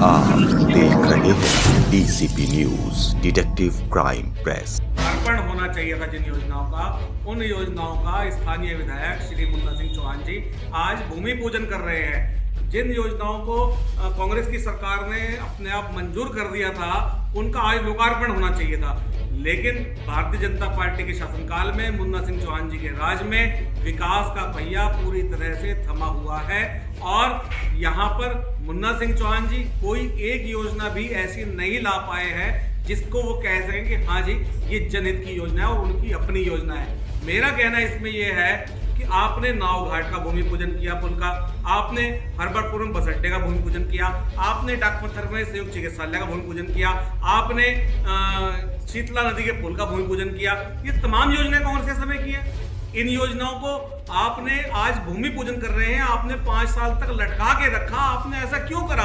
आप देख रहे हैं DCP news detective crime press. अर्पण होना चाहिए था जिन योजनाओं का, उन योजनाओं का स्थानीय विधायक श्री मुन्ना सिंह चौहान जी आज भूमि पूजन कर रहे हैं। जिन योजनाओं को कांग्रेस की सरकार ने अपने आप मंजूर कर दिया था, उनका आज लोकार्पण होना चाहिए था। लेकिन भारतीय जनता पार्टी के शासनकाल में मुन्ना सिंह चौहान जी के राज में विकास का पहिया पूरी तरह से थमा हुआ है और यहाँ पर मुन्ना सिंह चौहान जी कोई एक योजना भी ऐसी नहीं ला पाए हैं जिसको वो कह सकें कि हाँ जी ये जनहित की योजना है और उनकी अपनी योजना है। मेरा कहना इसमें यह है कि आपने नाव घाट का भूमि पूजन किया, पुल का, आपने हरबरपुरम बस अड्डे का भूमि पूजन किया, आपने डाकपत्थर में संयुक्त चिकित्सालय का भूमि पूजन किया, आपने शीतला नदी के पुल का भूमि पूजन किया। ये तमाम योजनाएं कांग्रेस के समय की है। इन योजनाओं को आपने आज भूमि पूजन कर रहे हैं, आपने 5 साल तक लटका के रखा। आपने ऐसा क्यों करा?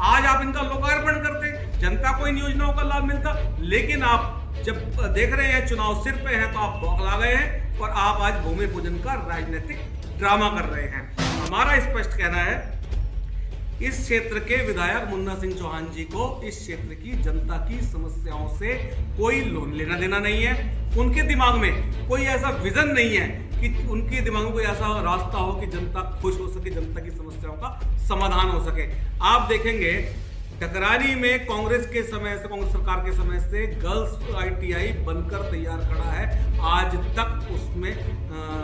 आज आप इनका लोकार्पण करते, जनता को इन योजनाओं का लाभ मिलता। लेकिन आप जब देख रहे हैं चुनाव सिर पे है तो आप बौखला गए हैं और आप आज भूमि पूजन का राजनीतिक ड्रामा कर रहे हैं। हमारा स्पष्ट कहना है, इस क्षेत्र के विधायक मुन्ना सिंह चौहान जी को इस क्षेत्र की जनता की समस्याओं से कोई लेना देना नहीं है। उनके दिमाग में कोई ऐसा विजन नहीं है कि उनके दिमाग में कोई ऐसा रास्ता हो कि जनता खुश हो सके, जनता की समस्याओं का समाधान हो सके। आप देखेंगे टकरानी में कांग्रेस के समय से, कांग्रेस सरकार के समय से गर्ल्स आईटीआई बनकर तैयार खड़ा है। आज तक उसमें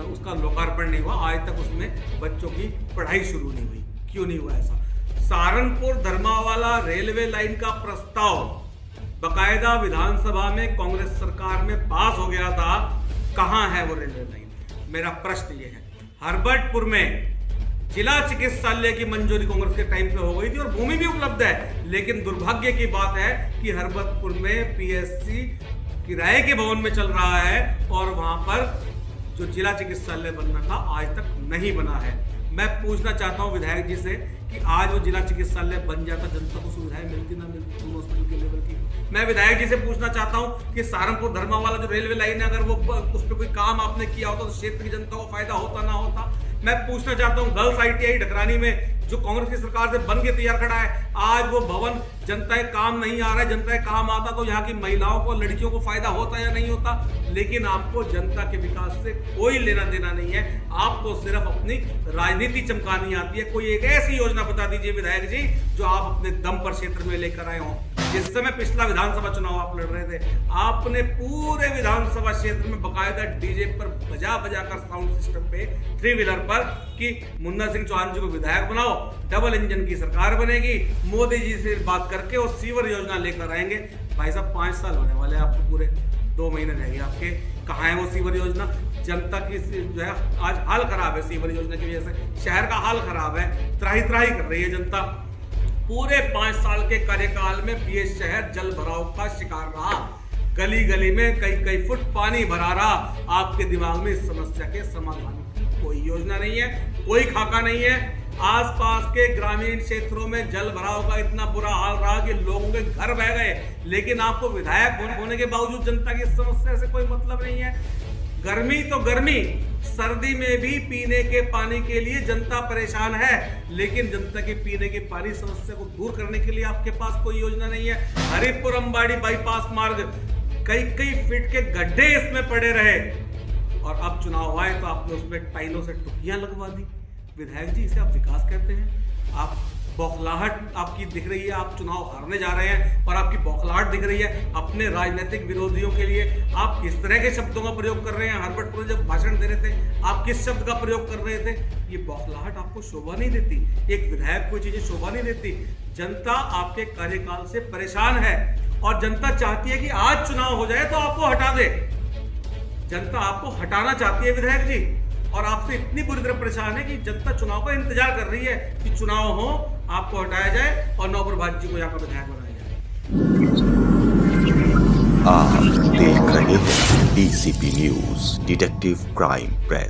उसका लोकार्पण नहीं हुआ, आज तक उसमें बच्चों की पढ़ाई शुरू नहीं हुई। क्यों नहीं हुआ ऐसा? सहारनपुर धर्मावाला रेलवे लाइन का प्रस्ताव बकायदा विधानसभा में कांग्रेस सरकार में पास हो गया था। कहां है वो रेलवे लाइन? मेरा प्रश्न ये है। हरबर्टपुर में जिला चिकित्सालय की मंजूरी कांग्रेस के टाइम पे हो गई थी और भूमि भी उपलब्ध है, लेकिन दुर्भाग्य की बात है कि हरबर्टपुर में पीएससी किराए के भवन में चल रहा है और वहां पर जो जिला चिकित्सालय बनना था आज तक नहीं बना है। मैं पूछना चाहता हूं विधायक जी से कि आज वो जिला चिकित्सालय बन जाता, जनता को सुविधाएं मिलती ना मिलती दोनों हॉस्पिटल के लेवल की। मैं विधायक जी से पूछना चाहता हूं कि सहारनपुर धर्मावाला जो रेलवे लाइन है, अगर वो उस पर कोई काम आपने किया होता तो क्षेत्र की जनता को फायदा होता ना होता। मैं पूछना चाहता हूं गर्ल्स आईटीआई डकरानी में जो कांग्रेस की सरकार से बन के तैयार खड़ा है, आज वो भवन जनता के काम नहीं आ रहा है। जनता के काम आता तो यहाँ की महिलाओं को, लड़कियों को फायदा होता या नहीं होता। लेकिन आपको जनता के विकास से कोई लेना देना नहीं है। आपको सिर्फ अपनी राजनीति चमकानी आती है। कोई एक ऐसी योजना बता दीजिए विधायक जी जो आप अपने दम पर क्षेत्र में लेकर आए हों। जिस समय पिछला विधानसभा चुनाव आप लड़ रहे थे, आपने पूरे विधानसभा क्षेत्र में बकायदा डीजे पर बजा कर साउंड सिस्टम पे 3 व्हीलर पर कि मुन्ना सिंह चौहान जी को विधायक बनाओ, डबल इंजन की सरकार बनेगी, मोदी जी से बात करके और सीवर योजना लेकर आएंगे। भाई साहब 5 साल होने वाले आपको, पूरे 2 महीने रहेंगे आपके। कहाँ है वो सीवर योजना? जनता की जो है आज हाल खराब है सीवर योजना की वजह से। शहर का हाल खराब है, त्राही कर रही है जनता। पूरे 5 साल के कार्यकाल में ये शहर जल भराव का शिकार रहा। गली गली में कई फुट पानी भरा रहा। आपके दिमाग में इस समस्या के समाधान की कोई योजना नहीं है, कोई खाका नहीं है। आसपास के ग्रामीण क्षेत्रों में जल भराव का इतना बुरा हाल रहा कि लोगों के घर बह गए। लेकिन आपको विधायक होने के बावजूद जनता की समस्या से कोई मतलब नहीं है। गर्मी तो गर्मी, सर्दी में भी पीने के पानी के लिए जनता परेशान है, लेकिन जनता के पीने के पानी समस्या को दूर करने के लिए आपके पास कोई योजना नहीं है। हरिपुर अंबाड़ी बाईपास मार्ग, कई फीट के गड्ढे इसमें पड़े रहे और अब चुनाव आए तो आपने उसमें टाइलों से टुकियां लगवा दी। विधायक जी, इसे आप विकास कहते हैं? आप बौखलाहट आपकी दिख रही है। आप चुनाव हारने जा रहे हैं और आपकी बौखलाहट दिख रही है। अपने राजनीतिक विरोधियों के लिए आप किस तरह के शब्दों का प्रयोग कर रहे हैं? हरबर्टपुर जब भाषण दे रहे थे आप किस शब्द का प्रयोग कर रहे थे? ये बौखलाहट आपको शोभा नहीं देती। एक विधायक को चीजें शोभा नहीं देती। जनता आपके कार्यकाल से परेशान है और जनता चाहती है कि आज चुनाव हो जाए तो आपको हटा दे। जनता आपको हटाना चाहती है विधायक जी, और आपसे इतनी बुरी तरह परेशान है कि जनता चुनाव का इंतजार कर रही है कि चुनाव हो, आपको हटाया जाए और नौप्रभात जी को यहाँ का विधायक बनाया जाए। आप देख रहे हैं DCP news detective crime press.